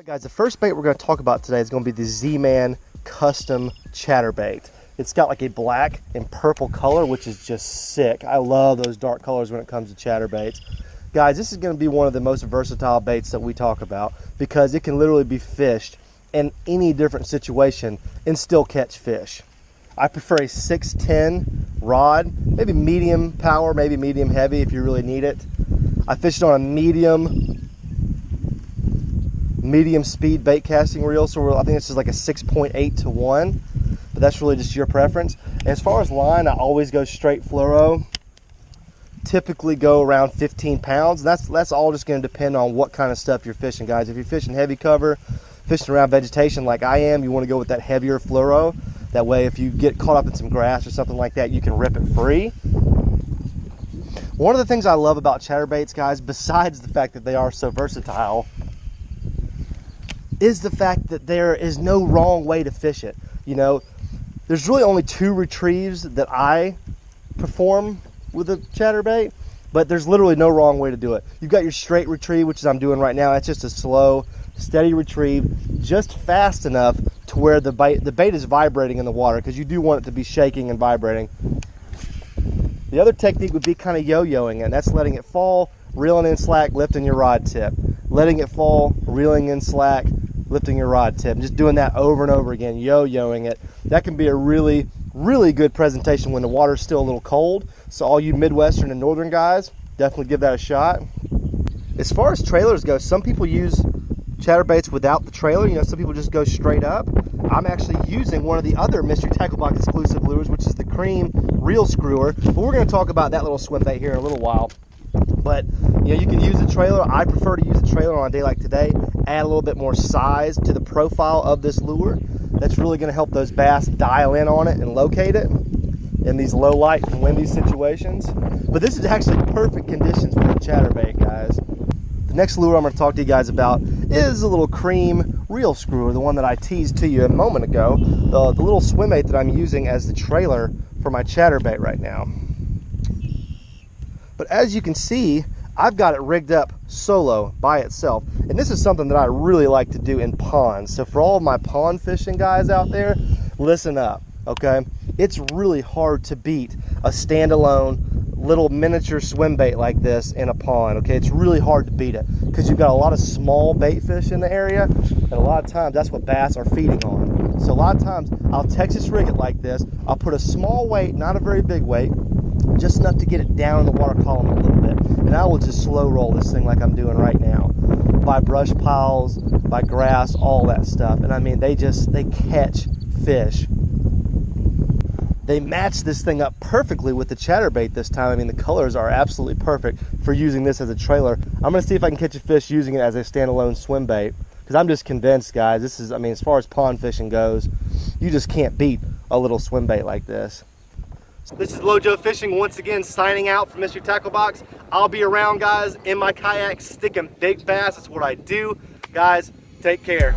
Alright guys, the first bait we're going to talk about today is going to be the Z-Man Custom Chatterbait. It's got like a black and purple color, which is just sick. I love those dark colors when it comes to chatterbaits. Guys, this is going to be one of the most versatile baits that we talk about because it can literally be fished in any different situation and still catch fish. I prefer a 610 rod, maybe medium power, maybe medium heavy if you really need it. I fished on a medium speed bait casting reel, so I think this is like a 6.8 to 1, but that's really just your preference. And as far as line, I always go straight fluoro, typically go around 15 pounds. That's all just going to depend on what kind of stuff you're fishing, guys. If you're fishing heavy cover, fishing around vegetation like I am, you want to go with that heavier fluoro. That way if you get caught up in some grass or something like that, you can rip it free. One of the things I love about chatterbaits, guys, besides the fact that they are so versatile, is the fact that there is no wrong way to fish it. You know, there's really only 2 retrieves that I perform with a chatterbait, but there's literally no wrong way to do it. You've got your straight retrieve, which is I'm doing right now. That's just a slow, steady retrieve, just fast enough to where the bait is vibrating in the water, because you do want it to be shaking and vibrating. The other technique would be kind of yo-yoing, and that's letting it fall, reeling in slack, lifting your rod tip. Letting it fall, reeling in slack, lifting your rod tip. And just doing that over and over again, yo-yoing it. That can be a really, really good presentation when the water's still a little cold. So all you Midwestern and Northern guys, definitely give that a shot. As far as trailers go, some people use chatterbaits without the trailer. You know, some people just go straight up. I'm actually using one of the other Mystery Tackle Box exclusive lures, which is the Creme Reel Screwer. But we're going to talk about that little swim bait here in a little while. But you know, you can use the trailer. I prefer to use the trailer on a day like today. Add a little bit more size to the profile of this lure. That's really going to help those bass dial in on it and locate it in these low light and windy situations. But this is actually perfect conditions for the chatterbait, guys. The next lure I'm going to talk to you guys about is a little Creme Reel Screwer, the one that I teased to you a moment ago, the little swim bait that I'm using as the trailer for my chatterbait right now. But as you can see, I've got it rigged up solo by itself. And this is something that I really like to do in ponds. So for all of my pond fishing guys out there, listen up, okay? It's really hard to beat a standalone little miniature swim bait like this in a pond, okay? It's really hard to beat it because you've got a lot of small bait fish in the area, and a lot of times that's what bass are feeding on. So a lot of times I'll Texas rig it like this. I'll put a small weight, not a very big weight, just enough to get it down in the water column a little bit. And I will just slow roll this thing like I'm doing right now. By brush piles, by grass, all that stuff. And I mean, they catch fish. They match this thing up perfectly with the chatterbait this time. I mean, the colors are absolutely perfect for using this as a trailer. I'm gonna see if I can catch a fish using it as a standalone swim bait, because I'm just convinced, guys, this is, I mean, as far as pond fishing goes, you just can't beat a little swim bait like this. This is Lojo Fishing once again, signing out from Mystery Tackle Box. I'll be around, guys, in my kayak sticking big bass. That's what I do. Guys, take care.